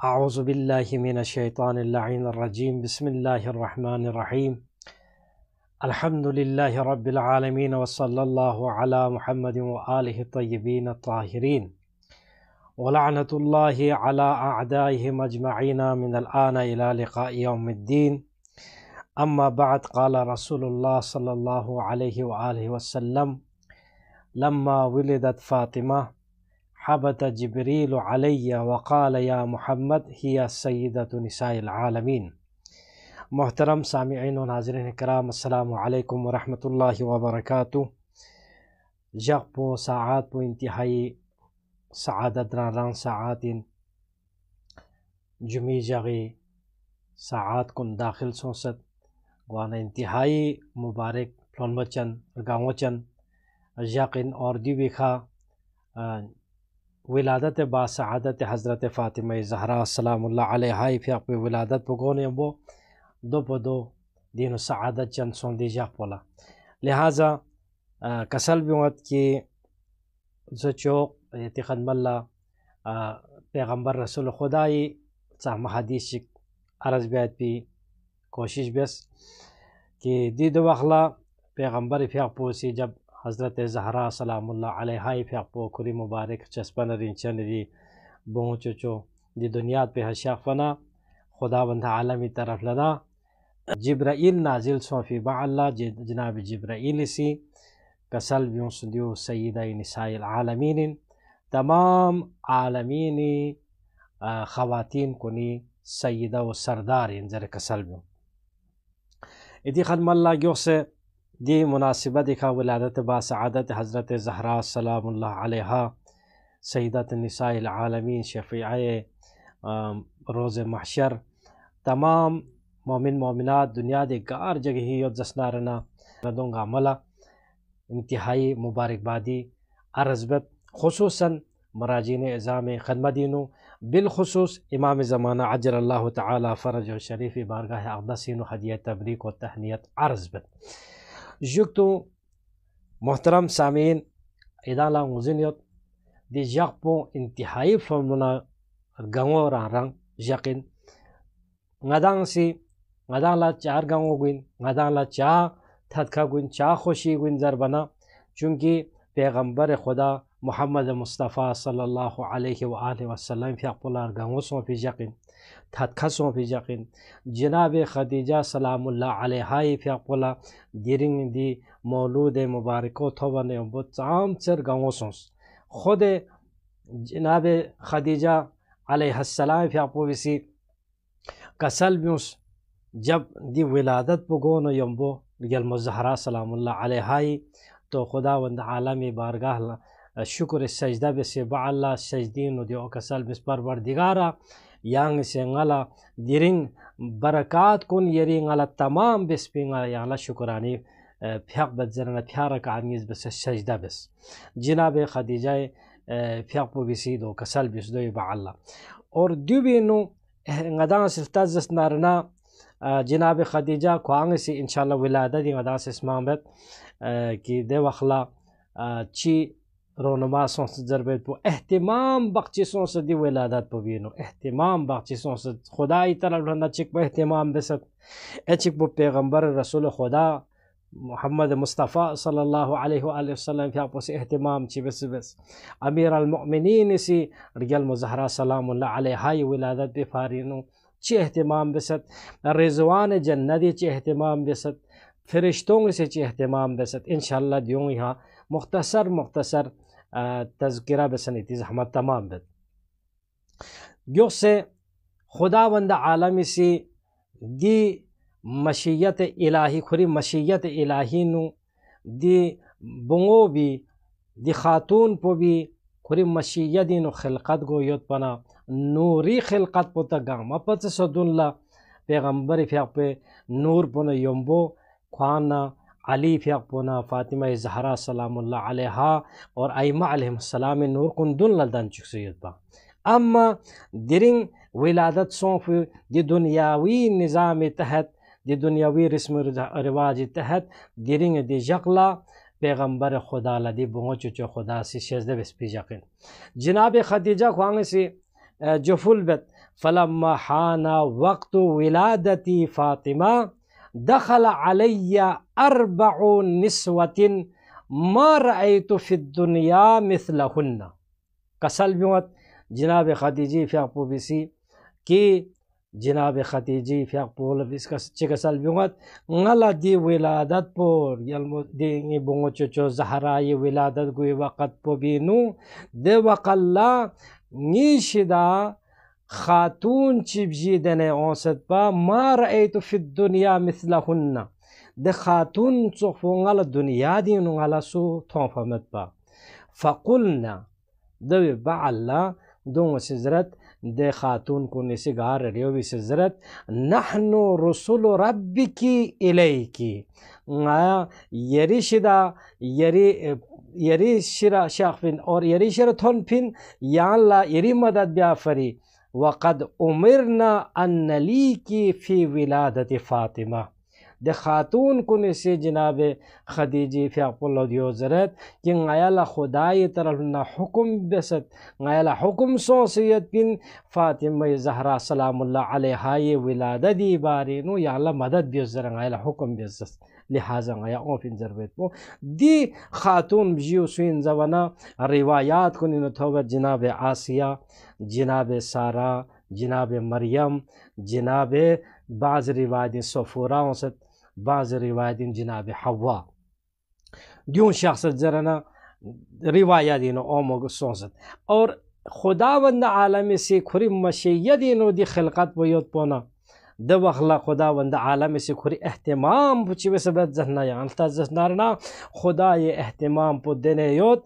अऊज़ु बिल्लाहि मिनश्शैतानिर्रजीम बिस्मिल्लाहिर्रहमानिर्रहीम अल्हम्दुलिल्लाहि रब्बिल आलमीन वस्सल्लल्लाहु अला मुहम्मदिन व आलिहि तय्यबीन ताहिरीन व लअनतुल्लाहि अला अअदाइहिम अजमईन मिनल आन इला लिक़ाइ यौमिद्दीन अम्मा बअद क़ाल रसूलुल्लाह सल्लल्लाहु अलैहि व आलिहि वसल्लम लम्मा वुलिदत फ़ातिमा हबत जिब्रील अलैया वक़ाल या मोहम्मद हिया सय्यदतु निसाइल आलमीन। मोहतरम सामिईन व नाज़रीन किराम, अस्सलामु अलैकुम व रहमतुल्लाहि व बरकातुहू। जक़पो साआत पो इंतहाई सआदत रां साआतिन जुमी जगी साआत कुन दाखिल सोसत वाना इंतहाई मुबारक फ्लोनवचन गाँवचन यक़िन और दिविखा विलादत बासआदत हज़रत फ़ातिमा ज़हरा सलामुल्लाह अलैहा फ़ियाक़ विलादत पगोने वो दो पदो दीन सआदत चंद सोंदी जाक पोला लिहाजा कसल बिवत की ज़चोक यतिखन मल्ला पैगम्बर रसूल खुदाई चाह हदीस अर्ज़ बैत भी कोशिश बस कि दी दो वखला पैगम्बर फ़ियाक़ पोसी जब हज़रत ज़हरा सलामुल्लाह अलैहा फ़ियाक़ पो खुरी मुबारक चस्पन रिंचन दी बों चो दी दुनिया पे हशाक फना खुदावंद आलमी तरफ लदा जिब्राइल नाजिल सोफ़ी बाअल्लाह जनाब जिब्राइल सी कसल ब्यों सुदियो सय्यदा निसाइल आलमीन तमाम आलमीनी ख़वातीन कुनी सय्यदा व सरदार इंजर कसल ब्यों इदी खदमल्ला ग्यों से दी मुनासिबत दिखा विलादत बासआदत हज़रत ज़हरा सलामुल्लाह अलैहा सय्यदत निसाइल आलमीन शफ़ीए रोज़ महशर तमाम मोमिन मोमिनात दुनिया दे गार जगह ही जसनारना रदोंगा मला इंतहाई मुबारकबादी अर्ज़बत खुसूसन मराजीन एज़ाम खदमदीनु बिलखुसूस इमाम ज़माना अज्जलल्लाहु तआला फ़रज व शरीफ़ बारगाह अक़दसीन हदिया तबरीक व तहनियत अर्ज़बत जुक्तु मोहतरम सामीन इदाला मुज़िनियत दी जक़पो इंतहाई फ़लमुना गंगो रंग यक़िन ngadaŋला चार गंगो गुइन ngadaŋला चा थदका गुइन चा खुशी गुइन ज़रबना चूँकि पैगम्बर खुदा मोहम्मद मुस्तफ़ा सल्लल्लाहु अलैहि व आलिहि वसल्लम फ़ियाक़ पोला गंगो सोफ़ी यक़िन थदका सोफ़ी यक़िन जनाब खदीजा सलामुल्लाह अलैहा फ़ियाक़ पोला दिरिंग दी मौलूद मुबारको थोबने चाम चर गंगो सोस खुद जनाब खदीजा अलैहिस्सलाम फ़ियाक़ पोविसी कसल ब्यूस जब दी विलादत पगोनो यम्बो यल्मो ज़हरा सलामुल्लाह अलैहा तो खुदावंद आलमी बारगाह शुक्र सजदा बेसे बाअल्लाह सजदीन दियो कसल बिस परवरदिगारा यांग से ngala दिरिंग बरकात कुन यरी ngala तमाम बिस पिंगा यांगला शुक्रानी फ़ियाक़ बज़रना फ़ियारा कानिस बस सजदा बस जनाब खदीजा फ़ियाक़ पो बिसी दो कसल बिस दो बाअल्लाह और द्युबिनु ngada सिफ्ता जसनारना जनाब खदीजा ख्वांग से इंशाल्लाह विलादत दी ngada से स्मामत कि दे वखला ची रोनमा सोंस जरबेत पो एहतिमाम बख्ची सोंस दी विलादत पो बीनो एहतिमाम बख्ची सोंस खुदाई तरफ लना चिक पो एहतिमाम बेसत ए चिक पो पैगम्बर रसूल खुदा मोहम्मद मुस्तफ़ा सल्लल्लाहु अलैहि वसल्लम फ़ियाक़ पो से एहतिमाम ची बस बस अमीर अलमुमिनीन सी रिजल मुज़हरा सलामुल्लाह अलैहा विलादत बे फारीनो ची एहतिमाम बेसत रिज़वान जन्नती ची एहतिमाम बेसत फ़रिश्तों से ची एहतिमाम बेसत इंशाअल्लाह दियों यहाँ मुख्तसर तज़किरा बेसन इती ज़हमत तमाम बेत ग्यो से खुदावंद आलमी सी दी मशीयत इलाही खुरी मशीयत इलाही नु दी बुंगो भी दी खातून पो भी खुरी मशीयत नु खिलकत गो योत पना नूरी खिलकत पो तक गाम अपत सदुल्ला पैगम्बर फ़ियाक़ पे नूर पो न यम्बो ख्वाना अली फ़ियाक़ पोना फ़ातिमा ज़हरा सलामुल्लाह अलैहा और आइमा अलैहिस्सलाम नूर कुंदुन लदन चुकसियत बा अम्मा दिरिंग विलादत सोंफ दी दुनियावी निज़ाम तहत दी दुनियावी रस्म रिवाज तहत दिरिंग दी जक़ला पैगम्बर खुदा लदी बोचो खुदा से शजद बस पी यक़िन जनाब खदीजा ख्वांग से जफुल बेत फलम्मा हाना वक्त विलादती फ़ातिमा दखल अलैया अर्बउ निस्वतिन मा रअयतु फ़िद्दुनिया मिस्लहुन्ना। कसल बिवत जनाब खदीजी फ़याक़पो बिसी कि जनाब खदीजी फ़याक़पो बिसका चिकसल बिवत ngala di wiladat po yalmo di bungo chocho zahra ye wiladat gui waqt po binu de waqalla nishida خاتون چی بجیدنه آنست با ما رأیتو فی الدنیا مثلهن ده خاتون صفون على دنیا دینو على سو تنفمت با فقلنا ده بعلا دون سزرت ده خاتون کنی سیگار ریوی سزرت نحن رسول ربکی الیکی یری شدا یری شرا شاخفین اور یری شرا تون پین یان لا یری مدد بیافری وقد امرنا ان نلیکی فی ولادت فاطمه ده خاتون کنی سی جناب خدیجی फ़याक़पो الله दियो ज़रत कि ŋायाला खुदाई तरफ ना हुक्म बेसत ŋायाला हुक्म सोसियत पिन फ़ातिमा ज़हरा सलामुल्लाह अलैहा ये विलादती बारी नो याला मदद भी ज़रा ŋायाला हुक्म बेसत लिहाजा ŋाया ओफिन ज़रबत पो दी खातून बिजियो सुइन ज़वाना रिवायात कुनी न थोबा जनाब आसिया जनाब सारा जनाब मरियम जनाब बाज़ रिवायत सफ़ूरा औसत बाज़ रिवायत जनाब हवा द्यूं शख्स ज़रना रिवायात ओमो सोसत और खुदावंद आलम से खुरी मशीयत दी खिलकत वयोत पोना द वखला खुदावंद आलम से खुरी एहतमाम पुची वसबत जहना या अंता जहनारना खुदा ये एहतमाम पु देने योत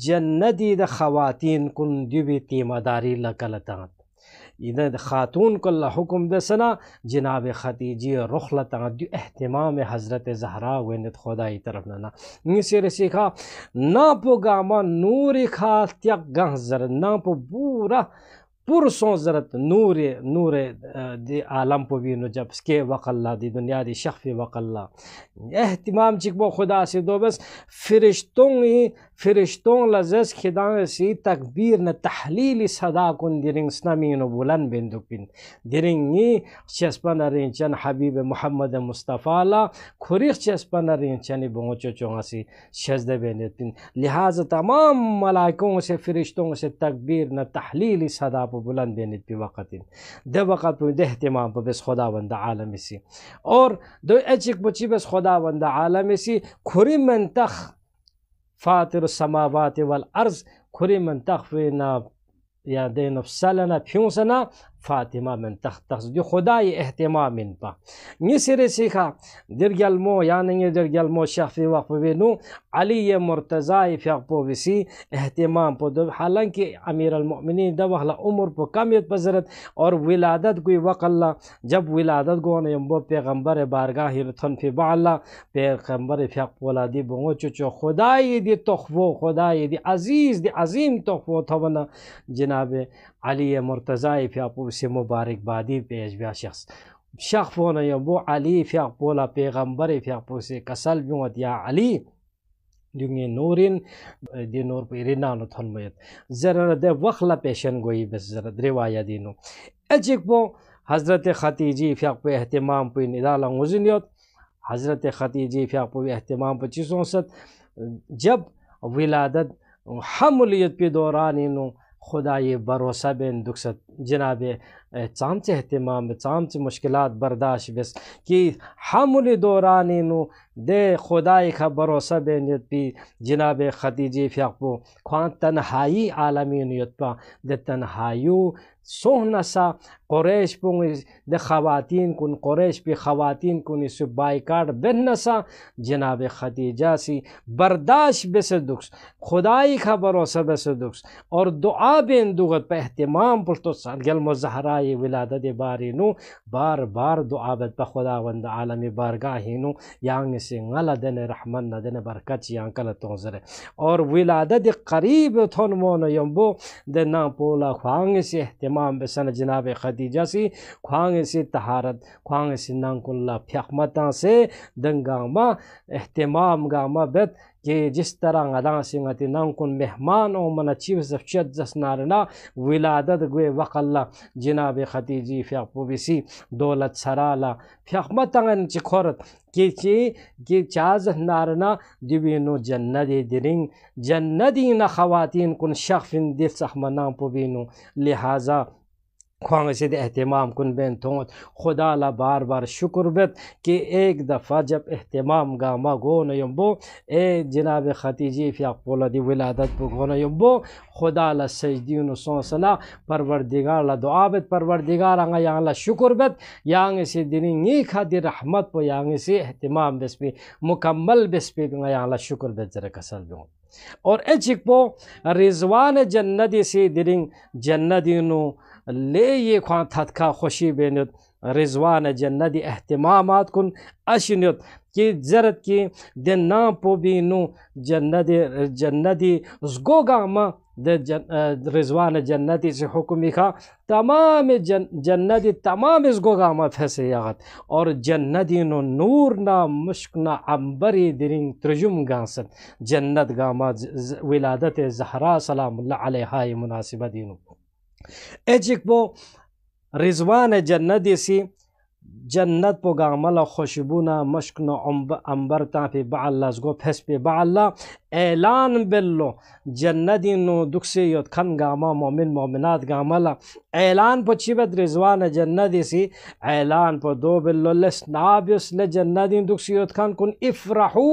जन्नती द खवातीन कुन दिवी तीमादारी लकलतात इधर खातून को अल्लाह हुक्म बेसना जनाब खदीजी रुखलता दु एहतमाम हज़रत ज़हरा वेनत खुदाई तरफ ना निसर सीखा ना पो गामा नूर खा त्याग गहजर ना पो पूरा पुरसों ज़रत नूर दे आलम पो भी नो जब के वक़ल्ला दी दुनिया दी शख्फ़ी वक़ल्ला एहतमाम चिकबो खुदा से दो बस फ़रिश्तों लज़ज़ खिदां सी तकबीर न तहलील सदा कुन दिरिंग स्नमीन बुलन बिंदुकिन दिरिंगी चस्पन रिंचन हबीब मोहम्मद मुस्तफ़ा ला खुरिख चस्पन रिंचन बोचो चोंगासी शजदे बेनतिन लिहाजा तमाम मलाइकों से फ़रिश्तों से तकबीर न तहलील सदा बुलंद बेनित भी वक़्तिन दे वक़्त पे दे एहतमाम पे बस खुदावंद आलम सी और दो एचिक बची बस खुदावंद आलम सी खुरी मंतख फातिर समावात वल अर्ज़ खुरी मंतख फ़िना या दे नफ्सलना फ्यूसना फ़ातिमा मन तख्त जो खुदाई एहतमाम इन पा निसरे सीखा दिरगलमो यानी दिरगलमो शफ़ी वक़्फ़ वेनु अली ये मुर्तज़ा फ़याक़पो विसी एहतमाम पो दो हालांकि अमीर अलमुमिनीन दवहला उम्र पो कमियत पज़रत और विलादत कोई वक़ल्ला जब विलादत गो ने यम्बो पैगंबर बारगाह हिरथन फी बाला पैगंबर फ़याक़पो ला दी बोंगो चुचो खुदाई दी तोखवो खुदाई दी अज़ीज़ दी अज़ीम तोखवो थवना जनाब अली मुर्तज़ा फ़याक़पो से मुबारकबादी पेश बिया शख्फ़ो ने यम्बो अली फ़याक़पो ला पैगंबर फ़याक़पो से कसल बिवत या अली दुंगे नूरिन दी नूर पे रिना नो थनमयत जरा दे वखला पेशन गोई बस जरा रिवाया दिनो अजिक बो हज़रत खदीजी फ़याक़पो एहतमाम पे निदाला गुज़नियत हज़रत खदीजी फ़याक़पो एहतमाम पे चीज़ों सत जब विलादत हमलियत पे दौरान इनो खुदा ये भरोसा बेन दुखसत जनाब चामच एहतमाम चामच मुश्किलात बर्दाश्त बस कि हमल दौरान इनो दे खुदाई का भरोसा बेनियत भी जनाब खदीजी फ़याक़पो ख्वान तन्हाई आलमीन युत्पा दे तन्हायु सोहना सा क़ुरैश पुंग दे ख़वातीन कुन क़ुरैश पे ख़वातीन कुन इस बाइकाट बेन सा जनाब खदीजा सी बर्दाश्त बेस दुख्स खुदाई का भरोसा बेस दुख्स और दुआ बेन दुगत पे एहतमाम पर तो सरगल मुज़हरा ये विलादत बारिनु बार बार दुआ बद पे खुदावंद आलमी बारगाहिनु यांग से गला देने रहमन न देने बरकत यांग कल तोज़रे और विलादत करीब थोन मोन यम्बो दे ना पोला ख्वांग से एहतमाम बेसन जनाब खदीजा सी ख्वांग से तहारत ख्वांग से नांकुल्ला फ़याक़मता से दंगामा एहतमाम गामा बेत कि जिस तरह अदा सिंगति नंकुन मेहमान ओ मन चीफ जफचत जसनारना विलादत गुए वकल्ला जनाब खतीजी फ्यापुबिसी दौलत सराला फ्यामतंगन चिखोरत कि चाज नारना दिबिनो जन्नदी दिरिंग जन्नदी न खवातीन कुन शख्फिन दिल सहमना पुबिनो लिहाजा ख्वांग से एहतमाम कुन बेन थोंत खुदा ला बार बार शुक्र बेत कि एक दफ़ा जब एहतमाम गामा गो न यम्बो ए जनाब खतीजी फ़ियाक़पोला दी विलादत बो गो न यम्बो खुदा ला सजदीन सोसला परवरदिगार ला दुआ बेत परवरदिगार आंगा यांग ला शुक्र बेत यांग से दिनी नी खादी रहमत पो यांग से एहतमाम बेस पे मुकम्मल बेस पे यांग ला शुक्र बेत जरा कसल बो और एचिक पो रिजवान जन्नती से दिरिंग जन्नतीनो ले ये ख्वां थतका खुशी बेनुत रिजवान जन्नती एहतमामात कुन अशनुत कि जरत की दिन ना पोबीनु जन्नती उसगो गामा रिजवान जन्नती से हुक्म खा तमाम जन्नती तमाम इसगो गामा फैसे यागत और जन्नती नो नूर ना मुश्क ना अंबरी दिरिंग तर्जुम गांसत जन्नत गामा विलादत ज़हरा सलामुल्लाह अलैहा मुनासिबा दीनु एजिक पो रिजवान जन्नती सी जन्नत पो गामला खुशबूना मश्क न अंबर तापे बाल्ला गो फेस पे बाल्ला ऐलान बेल्लो जन्नती नो दुख से योत खन गामा मोमिन मोमिनात गामला ऐलान पो चिबत रिजवान जन्नती सी ऐलान पो दो बेल्लो लेस नाबियस ले जन्नती दुख से योत खन कुन इफ्रहू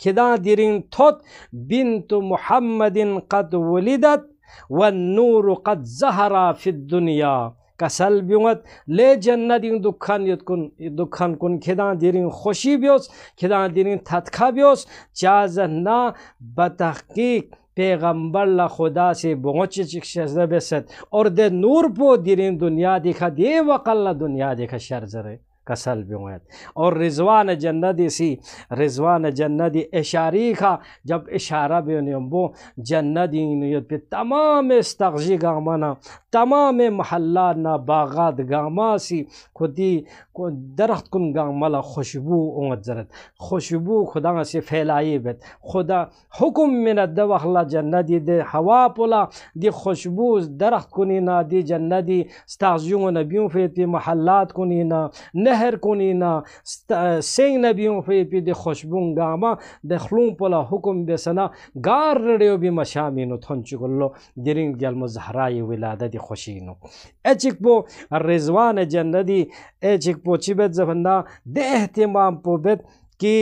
खिदा दिरिंग थोत बिन्तु मुहम्मदिन कद वलिदत वन्नूर कद ज़हरा फिद दुनिया कसल बियत ले जन्नती दुखान कुन खिदा दिरिंग खुशी बियोस खिदा दिरिंग थतखा बियोस चाजना बतहकीक पैगम्बर ला खुदा से बहुत शिक्षा बेसत और दे नूर पो दिरिंग दुनिया दिखा दे वकल्ला दुनिया दिखा शर्जरे कसल बियत और रिजवान जन्नती सी रिजवान जन्नती इशारी खा जब इशारा बेनियम्बो जन्नती नियत पे तमाम इस्तगजी गामाना तमाम महल्ला ना बागात गामा सी खुदी को दरख्त कुन गामला खुशबू उमत जरत खुशबू खुदा से फैलाई बेत खुदा हुक्म मिन दवखला जन्नती दे हवा पोला दी खुशबू दरख्त कुनी ना दी जन्नती स्ताजियों नबियों पे महल्लात कुनी ना नहर कुनी ना सेंग नबियों पे दे खुशबू गामा दखलूं पोला हुक्म बेसना गार रेडियो भी मशामिनो थंचुगल्लो दिरिंग जल ज़हराई विलादत खुशीनो एचिक पो रिजवान जन्नती एचिक पो चिबत जफंदा दे एहतमाम पो बेत कि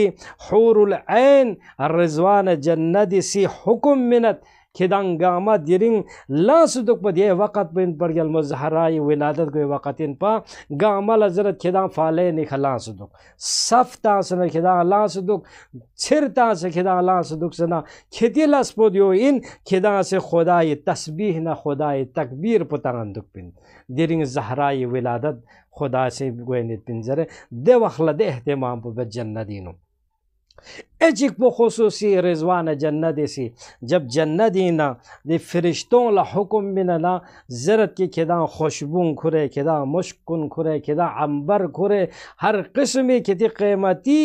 हुरुल ऐन रिजवान जन्नती सी हुक्म मिनत खिदांग गामा दिरिंग लासुदुक पदिए वक़्त बिन पर गल मुज़हराई विलादत को वक़्तिन पा गामा लजरत खिदा फाले निखला सुदुक सफ्ता सने खिदा लासुदुक छिरता से खिदा लासुदुक सना खितिलस पोदियो इन खिदा से खुदाई तस्बीह ना खुदाई तकबीर पुतांदुक पिन दिरिंग ज़हराई विलादत खुदा से गोयनित पिंजरे दे वखला दे एहतमाम पो जन्नतीनो एजिक पो खुसूसी रिजवान जन्नती सी जब जन्नती ना दे फरिश्तों ला हुक्म मिनना ज़रत की खिदा खुशबू खुरे खिदा मुश्कुन खुरे खिदा अंबर खुरे हर किस्म की कीमती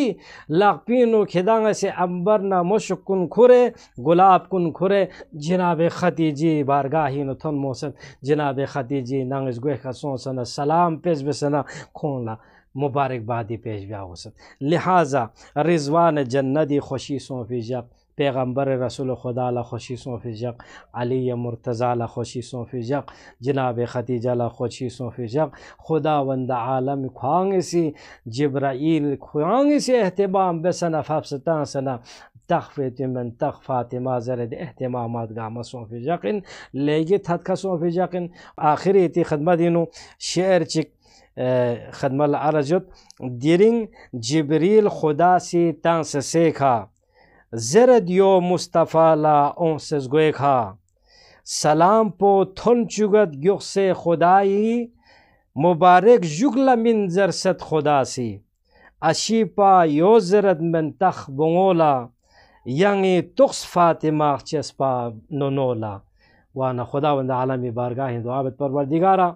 लापिनो खिदा से अंबर ना मुश्कुन खुरे गुलाब कुन खुरे जनाब खतीजी बारगाही नो थन मोसन जनाब खतीजी नांगस गोय खसों सना सलाम पेश बसना खोला मुबारकबादी पेश ब्या वसत लिहाजा रिजवान जन्नती खुशी सों फिजक पैगम्बर रसूल खुदा ला खुशी सों फिजक अली मुर्तज़ा ला खुशी सों फिजक जनाब खतीजा ला खुशी सों फिजक खुदा वंद आलम ख्वांग सी जिब्राइल ख्वांग से एहतमाम बेसना फाफसता सना तखफ़त मन तख फातिमा ज़रद एहतमामात गामा सों फिजकिन लेगी थतका सों फिजकिन आखिरी ती खदमत शेर चिक खदमल अरजुत दिरिंग जिब्रील खुदा से तांस सेखा ज़रद यो मुस्तफ़ा ला ओंसस गोएखा सलाम पो थुन चुगत युग से खुदाई मुबारक जुगला मिन जरसत खुदा सी अशीपा यो ज़रद मन तख बंगोला यंगी तुक्स फातिमा चस्पा नोनोला वाना खुदा वंद आलमी बारगाह दुआबत परवरदिगारा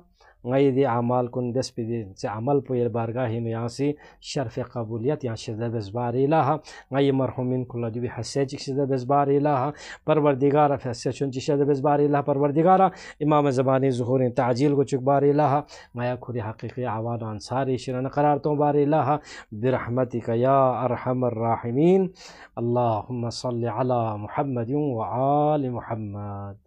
ngayi di amal kun bes pidi se amal po yer bargah hinu yasi sharf qabuliyat yan shida bes bari ilaha ngayi marhumin kulla jubi hassej shida bes bari ilaha परवरदिगारा फैसे चुन चिशद बस बारी अल्लाह परवरदिगारा इमाम ज़बानी ज़ुहूर ताजील को चुक बारी अल्लाह माया खुरी हकीकी आवान अंसारी शिरन करार तो बारी अल्लाह बिरहमतिका या अरहमर राहिमीन अल्लाहुम्मा सल्लि अला मुहम्मद व आलि मुहम्मद।